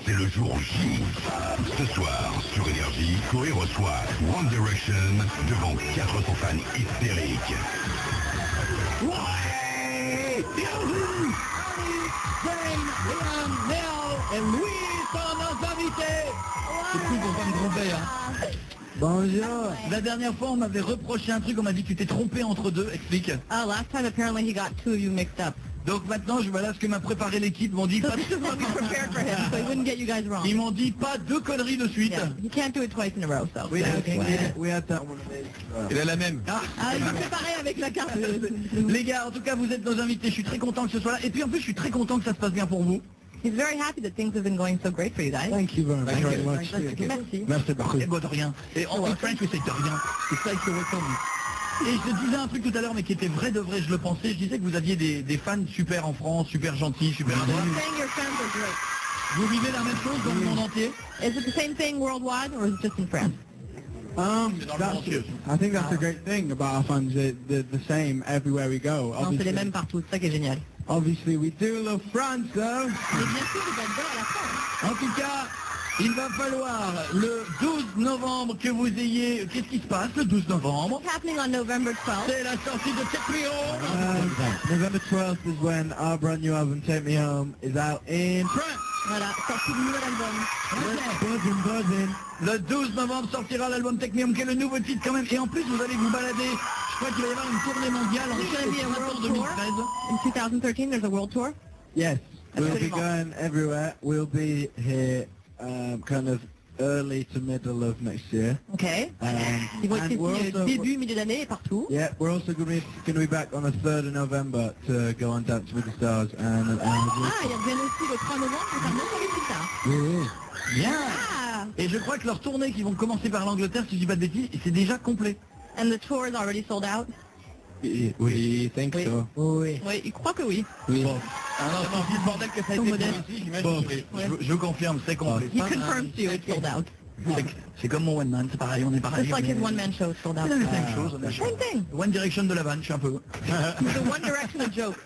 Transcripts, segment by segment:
c'est le jour J. Ce soir, sur Énergie, Chloé reçoit One Direction devant 400 fans hystériques. Ouais! Bienvenue! Jane, Liam, Néo et Louis sont nos invités! C'est cool qu'on va me tromper, hein. Bonjour. La dernière fois, on m'avait reproché un truc, on m'a dit que tu t'es trompé entre deux. Explique. Last time apparently he got two of you mixed up. Donc maintenant, voilà ce que m'a préparé l'équipe. Ils m'ont dit So pas this is what we prepared for him, so he wouldn't get you guys wrong. Ils m'ont dit pas deux conneries de suite. Yeah, he can't do it twice in a row, so. Oui, We had that one. Il a la même. Ah, Il va préparer avec la carte. les gars, en tout cas, vous êtes nos invités. Je suis très content que ce soit là. Et puis en plus, je suis très content que ça se passe bien pour vous. He's very happy that things have been going so great for you guys. Thank you very much. Merci. Merci beaucoup. Et bon, de rien. Et en French, we say de rien. C'est ça, c'est welcome. Et je te disais un truc tout à l'heure, mais qui était vrai de vrai, je le pensais. Je disais que vous aviez des fans super en France, super gentils, super I'm adroits. saying your fans are great. Vous vivez la même chose dans le monde entier? Is it the same thing worldwide or is it just in France? I think that's a great thing about our fans. They're the same everywhere we go. Non, c'est les mêmes partout, c'est ça qui est génial. Obviously, we do love France, though. Mais bien sûr, vous adorez la France. En tout cas, il va falloir le 12 novembre que vous ayez... Qu'est-ce qui se passe le 12 novembre? What's happening on November 12th? C'est la sortie de Take Me Home. November 12th is when our brand new album, Take Me Home, is out in France. Voilà, sortie du nouvel album. Buzzing. Le 12 novembre sortira l'album Take Me Home, qui est le nouveau titre quand même. Et en plus, vous allez vous balader. Je crois qu'il va y avoir une tournée mondiale en There's going to be a world tour. 2013. In 2013, there's a world tour. Yes, we'll be Absolument. going everywhere. We'll be here kind of early to middle of next year. Okay. Ils vont And être we're also, début, milieu d'année et partout. yeah, we're also going to be back on the 3rd of November to go on Dance with the Stars. And Ils reviennent aussi le 3 novembre pour faire notre résultat. Bien. Ah! Et je crois que leur tournée, qui vont commencer par l'Angleterre, si je dis pas de bêtises, c'est déjà complet. And the tour is already sold out. we think Oui. so. Oui, ils croient que oui. Bon. Ah non, c'est le bordel que ça a été modèle. fait ici, j'imagine. Je confirme, c'est complet. He confirms to you it's sold out. C'est comme mon one man, c'est pareil, on est pareil. Just like his one-man show is sold out. C'est la même chose. Same thing. One Direction de la vanne, je suis un peu. He's the one direction of joke.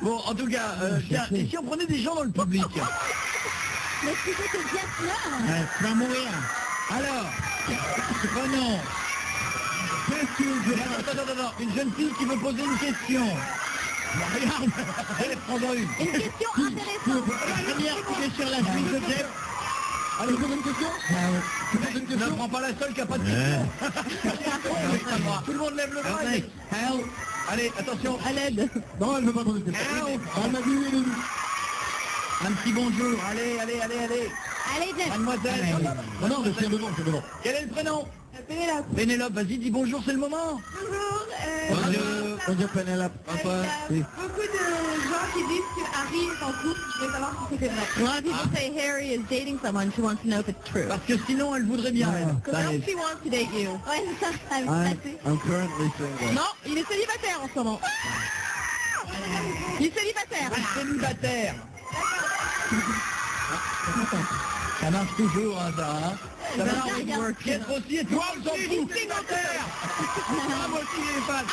Bon, en tout cas, tiens, et si on prenait des gens dans le public? Mais tu veux que viens là? Tu vas mourir. Alors, prenons. Attends, une jeune fille qui veut poser une question. Regarde, allez, prends-en une. Une question intéressante. La première qui est sur la suite de Jeff. Allez, pose une question. Ne prends pas la seule qui n'a pas de question. Tout le monde lève le bras. Help. Allez, attention. À l'aide. Non, elle ne veut pas poser de question. Help. Elle m'a dit oui. Un petit bonjour. Allez. Allez, Jeff. Mademoiselle. Non, c'est devant, c'est devant. Quel est le prénom? Pénélope. Pénélope, vas-y, dis bonjour, c'est le moment. Bonjour. Bonjour Penelope. Il y a beaucoup de gens qui disent que Harry est en couple. Je voulais savoir si c'était vrai. A lot of people say Harry is dating someone. She wants to know if it's true. Parce que sinon, elle voudrait bien, elle. Because else she wants to date you. Ouais, c'est ça. I'm currently single. Non, il est célibataire en ce moment. Il est célibataire. Célibataire. Ça marche toujours, hein, ça, hein. Ça Ben, marche. regarde. Pietro aussi, et toi, on s'en fout. Célibataire. Ah, moi aussi, les fans.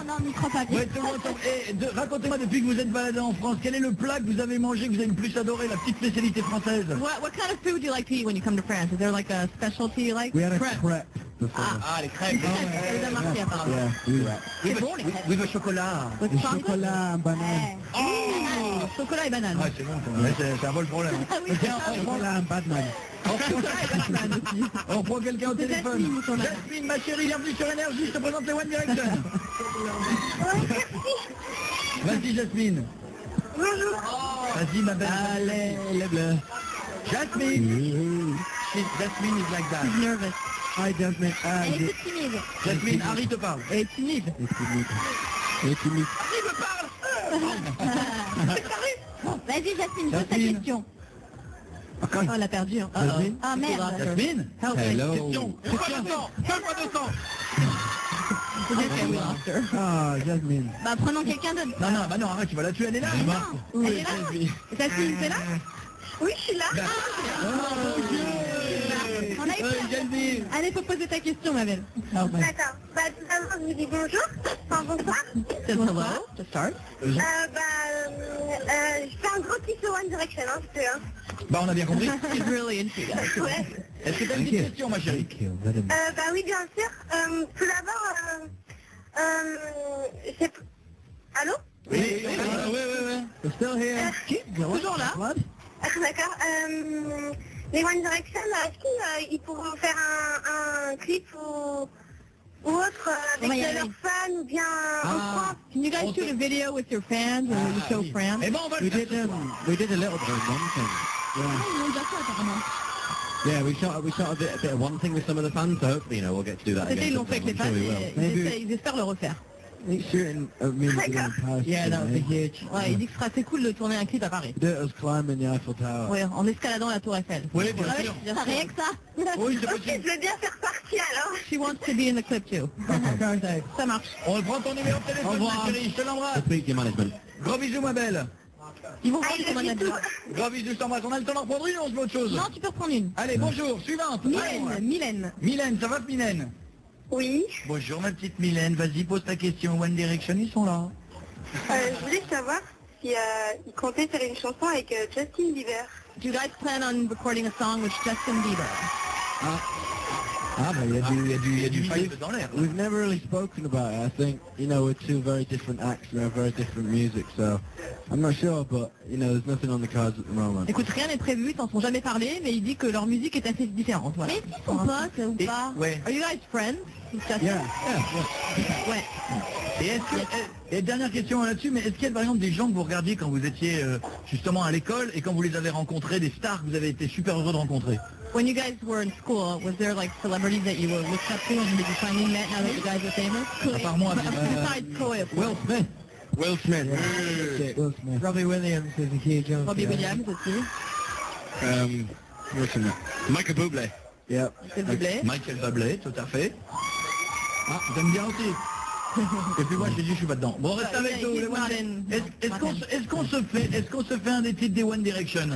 Non, n'y crois pas. Ouais, tout le monde s'en fout. Et racontez-moi, depuis que vous êtes baladé en France, quel est le plat que vous avez mangé, que vous avez le plus adoré, la petite spécialité française? What kind of food do you like to eat when you come to France? Is there like a specialty you like? We had a crepe before. Ah, les crêpes. Ça vous a marqué apparemment. Yeah, C'est bon les crêpes. Oui, le chocolat. With Le chocolate? chocolat, banane. Oh, chocolat et banane. Ouais, c'est bon, ouais, c'est un bon problème. Ah oui, Tiens, c'est ça. on prend Chocolat, Batman. On prend quelqu'un au C'est téléphone. Jasmine, son nom. Jasmine, ma chérie, bienvenue sur Énergie, je te présente les One Direction. Vas-y, Jasmine. Vas-y, ma belle. Allez, les bleus. Jasmine. Jasmine is like that. She's nervous. Hi, Jasmine. Elle est toute timide. Jasmine, Harry te parle. Elle est timide. Et timide. Harry me parle. Vas-y Jasmine, pose ta Jasmine. question. Oh, elle a perdu. Hein. Jasmine. Ah merde. Jasmine. Help. Hello. Question. Fais-moi 200. We lost her. Ah, Jasmine. Bah prenons quelqu'un d'autre. Non, bah non, arrête, tu vas la tuer, elle est là. Elle est là. Jasmine, c'est là? Oui, je suis là. Oh, Dieu. Geneviève. Allez, faut poser ta question, ma belle. D'accord. Bah, tout d'abord, je vous dis bonjour. Enfin, bonsoir. Hello, to start. Je fais un gros kiff au One Direction, hein, je peux, hein. Bah, on a bien compris. She's really into that. Ouais. Est-ce que t'as une petite question, ma chérie? Bah oui, bien sûr. Tout d'abord, c'est... Allô? Oui. We're still here. Toujours là. Ah, d'accord. Les One Direction, est-ce qu'ils pourront faire un clip ou autre avec leurs fans ou bien en France? Can you guys shoot a video with your fans or you show friends? Eh ben, on va le We faire. did a little bit of one thing. Yeah, we shot a bit of one thing with some of the fans, so hopefully, we'll get to do that C'était, again. ils l'ont fait avec les fans, I'm sure we will. et Maybe ils espèrent le refaire. shooting a music video in Paris. Yeah, that would be huge. Ouais, il dit que ce sera assez cool de tourner un clip à Paris. Do it us climbing the Eiffel Tower. Ouais, en escaladant la tour Eiffel. Oui, bien sûr. Ça rien que ça. Oui, c'est Ok, possible. je veux bien faire partie alors. She wants to be in the clip too. Ça marche. On prend ton numéro de téléphone, Au revoir. ma chérie. Je te l'embrasse. Speak to your management. Gros bisous, ma belle. Ils vont Ah, prendre il ton a dit manager. tout. Gros bisous, je t'embrasse. On a le temps d'en prendre une ou on se met autre chose? Non, tu peux reprendre une. Allez, bonjour. Suivante. Alors, Mylène. Mylène, ça va, Mylène? Oui. Bonjour, ma petite Mylène. Vas-y, pose ta question. One Direction, ils sont là. Je voulais savoir si ils comptaient faire une chanson avec Justin Bieber. Do you guys plan on recording a song with Justin Bieber? Ah, but Il y a du fight dans l'air. we've never really spoken about it. I think, we're two very different acts. We have very different music, so I'm not sure, but, there's nothing on the cards at the moment. Écoute, rien n'est prévu, ils s'en sont jamais parlé, mais il dit que leur musique est assez différente. Voilà. Mais ils sont potes ou Et- pas? ouais. Are you guys friends? Justin? Yeah. Ouais. Et est-ce que, et dernière question là-dessus, mais est-ce qu'il y a par exemple des gens que vous regardiez quand vous étiez justement à l'école et quand vous les avez rencontrés, des stars que vous avez été super heureux de rencontrer? When you guys were in school, was there like celebrities that you were looked up to and that you finally met now that you guys are famous? À part moi, Besides Chloe, of course. Will Smith. Will Smith. Will Smith. Robbie Williams is a huge one. Robbie Williams aussi. What's in it? Michael Bublé. Yep. C'est le blé. Michael Bublé, tout à fait. Ah, j'aime bien aussi. Et puis moi j'ai dit je suis pas dedans. Bon, reste avec nous. les One Direction. Est-ce qu'on se fait un des titres des One Direction?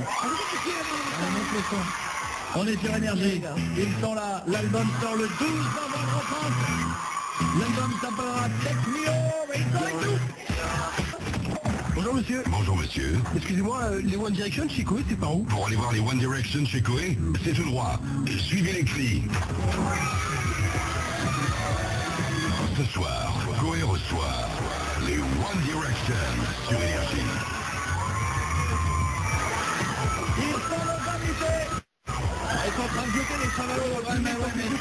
On est sur Énergie. Ils sont là. L'album sort le 12 novembre en France. L'album s'appellera Take Me Home. Et ils sont avec nous. Bonjour monsieur. Bonjour monsieur. Excusez-moi, les One Direction chez Koé, c'est par où? Pour aller voir les One Direction chez Koé, c'est tout droit. Suivez les cris. Ce soir, Koé reçoit les One Direction sur Énergie. Ils sont nos invités. Ils sont en train de jeter les chavalos.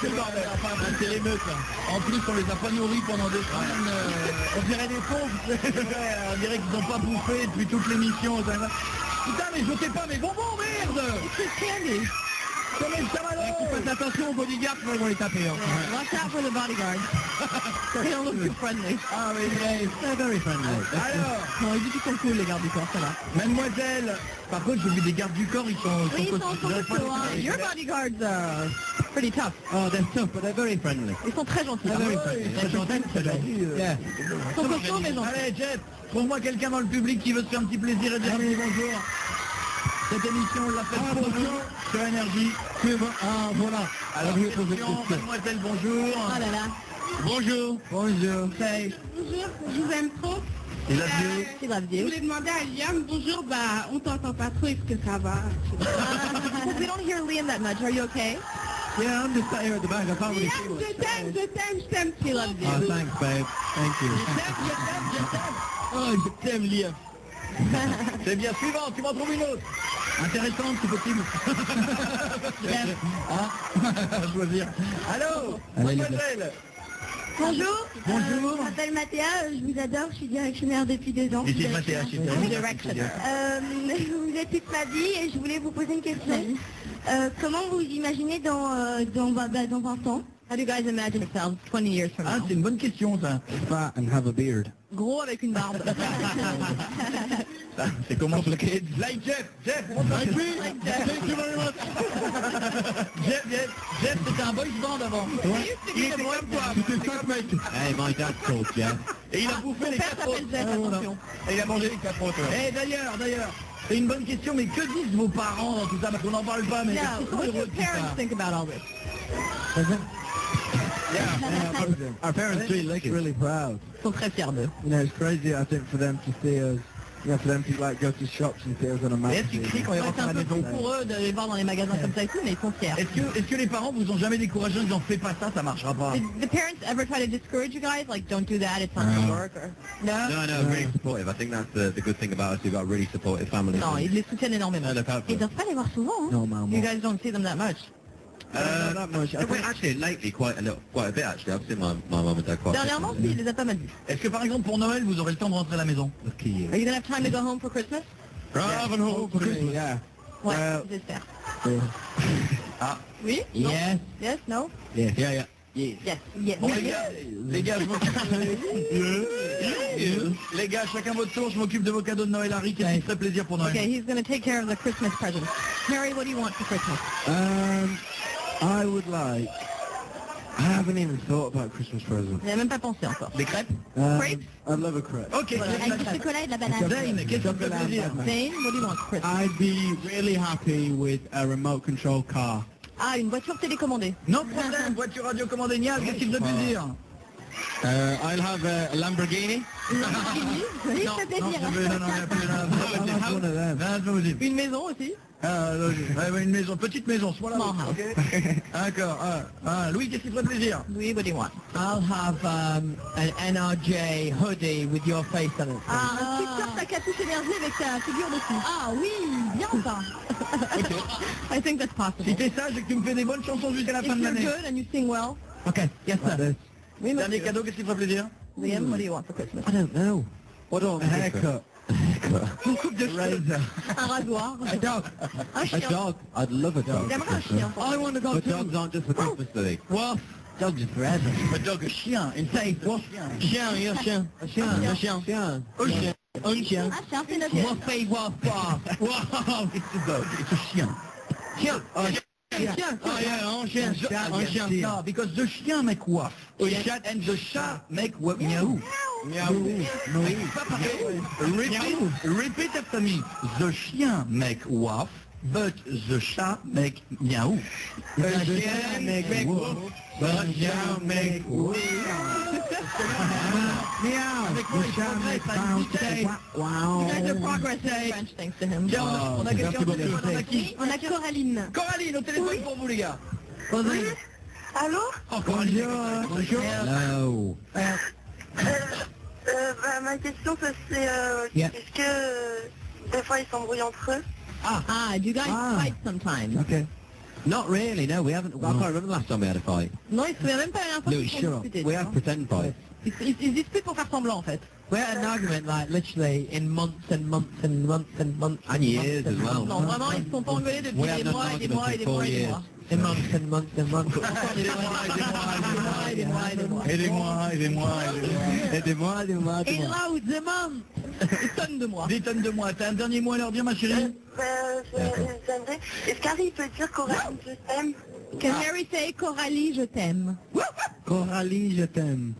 C'est le bordel. Enfin, c'est l'émeute là. En plus, on les a pas nourris pendant des semaines. On dirait des pauvres. On dirait qu'ils n'ont pas bouffé depuis toute l'émission. Putain, mais jetez pas mes bonbons, merde. Comme les chavalos. Faites attention aux bodyguards, ils vont les taper. Watch out for the bodyguards. They don't look too friendly. Ah oui, vrai. They're very friendly. Alors, Non, ils disent qu'ils sont cool, les gardes du corps, ça va. mademoiselle. Par contre, j'ai vu des gardes du corps, ils sont Oui, ils sont considérés pas cool. Your bodyguards are pretty tough. Oh, they're tough, but they're very friendly. Ils sont très gentils. They're very ouais, friendly. très gentil, très gentil. Yeah. Ils sont costauds, mais gentils. Allez, Jeff, trouve-moi quelqu'un dans le public qui veut se faire un petit plaisir et dire bonjour. Cette émission, on l'a faite pour vous, sur Énergie. Ah, voilà. Alors, je vais poser une question, question. mademoiselle, bonjour. Oh là là. Bonjour. Bonjour. Say, Bonjour, je vous aime trop. il a vu. She loves Je you. voulais demander à Liam, bonjour, bah on t'entend pas trop, est-ce que ça va? We don't hear Liam that much. Are you okay? Yeah, I'm just sat here at the back. I can't really see Liam, much. je t'aime, She loves you. Oh, thanks, babe. Thank you. Oh, je t'aime, Liam. C'est bien, suivant, tu m'en trouves une autre. Intéressante, si possible. À choisir. Allô, Allez, mademoiselle. Bonjour. Bonjour. Je m'appelle Mathéa, je vous adore, je suis directionnaire depuis 2 ans. Ici Mathéa, je suis Directioner. Vous êtes toute ma vie et je voulais vous poser une question. Comment vous imaginez dans 20 ans? How do you guys imagine yourselves 20 years from Ah, now? c'est une bonne question, ça. Fat and have a beard. Gros avec une barbe. C'est comment compliqué. Like Jeff, on t'a écrit. Jeff, c'était un boys band avant. Il était comme toi. Hey, my dad's called Jeff. Et il a bouffé les Père 4 autres. s'appelle Jeff, attention. Et il a mangé les 4 autres. Et d'ailleurs, C'est une bonne question, mais que disent vos parents dans tout ça? Parce qu'on n'en parle pas, mais Yeah, est-ce qu'ils sont what do heureux your de tout ça? parents think about all this? Our parents really proud. Ils sont très fiers d'eux. You know, it's crazy, I think, for them to see us, you know, for them to like go to shops and see us on a Et est-ce qu'ils crient magazine. quand ils Ouais, rentrent c'est à un la peu maison? fou pour eux de les voir dans les magasins comme ça et tout, mais ils sont fiers. Est-ce que les parents vous ont jamais découragé en disant fais pas ça, ça marchera pas? Did the parents ever try to discourage you guys? Like, don't do that, it's not going to work? Or... No? No, really supportive. I think that's the good thing about us. We've got a really supportive family. Non, ils les soutiennent énormément. No, look out for Ils them. doivent pas les voir souvent, hein? Normalement. You guys don't see them that much. Not that much. I Well, think actually, lately, quite a bit. Actually, I've seen my mum and dad quite. Dernièrement, si, il les a pas mal vus. Est-ce que par exemple pour Noël vous aurez le temps de rentrer à la maison? lucky you. Are you going to have time to go home for Christmas? Raven home for Christmas. Yeah. Ouais, Well, j'espère. Ah, Oui? Non? Yes. Yes? No? Yeah. yeah. Yes. Yes. Bon les gars, je m'occupe. Les gars, chacun votre tour, je m'occupe de vos cadeaux de Noël. Harry, qu'est-ce qui te ferait plaisir pour Noël? Okay, he's going to take care of the Christmas presents. Harry, what do you want for Christmas? I would like. I haven't even thought about Christmas presents. Il n'a même pas pensé encore. Des crêpes? Crepes? I'd love a crepe. Ok, Voilà, qu'est-ce avec que du ça- chocolat et de la banane. Zane, qu'est-ce qui te fait plaisir? Zane, what do you want for Christmas? I'd be really happy with a remote control car. Ah, une voiture télécommandée. Non problème, voiture radio commandée Niaz, qu'est-ce qui te fait plaisir? I'll have a Lamborghini. Une Lamborghini. Oui, ça fait Non, plaisir. je veux, non, il y a plus, non, I'd like one of them. non, c'est pas possible. Une maison aussi. Une maison, petite maison, soit là. Small house. Ok. D'accord. Louis, qu'est-ce qui te ferait plaisir? Oui, what do you want? I'll have an NRJ hoodie with your face on it. Ah, un t-shirt à capuche énergie avec ta figure dessus. Ah oui, bien ça. I think that's possible. Si t'es sage et que tu me fais des bonnes chansons jusqu'à la If fin de you're l'année. good and you sing well. Okay, yes sir. Oui, Dernier monsieur. cadeau, qu'est-ce qui te ferait plaisir? Liam, what do you want for Christmas? I don't know. What do I want? A haircut. Une coupe de cheveux. Razor. Un rasoir. A dog. Un A chien. dog. I'd love a dog. J'aimerais un chien. I want to go But too. dogs aren't just for Christmas, do they? Well, dogs are forever. Un dog, chien, une taille. Chien, un chien. Un chien. Un chien. Chien. Un chien. Un chien. Ah, chien, c'est notre What face, what far? Wow, it's a dog, it's a chien. Chien. chien. Oh yeah, un chien. Un chien. No, because the chien make waff. And the chat make waff. Meow. Meow. Pas pareil. Repeat after me. The chien make waff, but the chat make meow. The chien make woof. The chien make woof. Meow. The chien make bounce. Wow. You guys are progressing. French, thanks to him. Tiens, on a quelqu'un au téléphone, on a qui? On a Coraline. Coraline, au téléphone pour vous les gars. Allô? Oh, Coraline. Bonjour. Hello. Ma question, c'est Yeah. est-ce que des fois ils s'embrouillent entre eux? Ah, do you guys Ah. fight sometimes? Okay. Not really. No, we haven't. I can't remember the last time we had a fight. Non, ils se souviennent même pas la dernière fois No, qu'ils se sure. sont disputés. We have pretend fights. Ils se disputent pour faire semblant, en fait. We had an argument like literally in months and months and months and months And years as well. Non, vraiment, ils se sont pas engueulés depuis We des haven't mois et des mois et des argumented mois et des for mois. in months and months and months. Encore des mois et des mois et des mois et des mois. Aidez-moi. Aidez-moi. Et là, où demande des tonnes de mois. Des tonnes de moi. T'as un dernier mot à leur dire, ma chérie? J'aimerais. Est-ce qu'Harry peut dire Coraline, je t'aime? Can Harry say, Coralie, je t'aime? Coralie, je t'aime.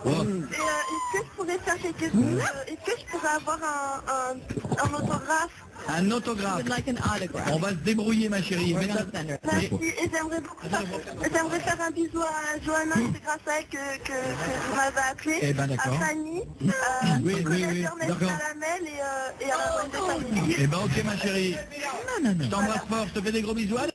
Est-ce que je pourrais faire quelque chose? Est-ce que je pourrais avoir un autographe? Un I autographe. would like an autograph. On va se débrouiller, ma chérie. We're Mais gonna ça- send her. Merci, et j'aimerais beaucoup j'aimerais faire un bisou à Johanna, c'est grâce à elle que vous m'avez appelé, Eh ben, d'accord. à Fanny, Oui, au oui, connaisseur d'accord. Salamel et à la bonne de famille. Eh ben, ok, ma chérie. Je t'embrasse fort. Je te fais des gros bisous. Allez.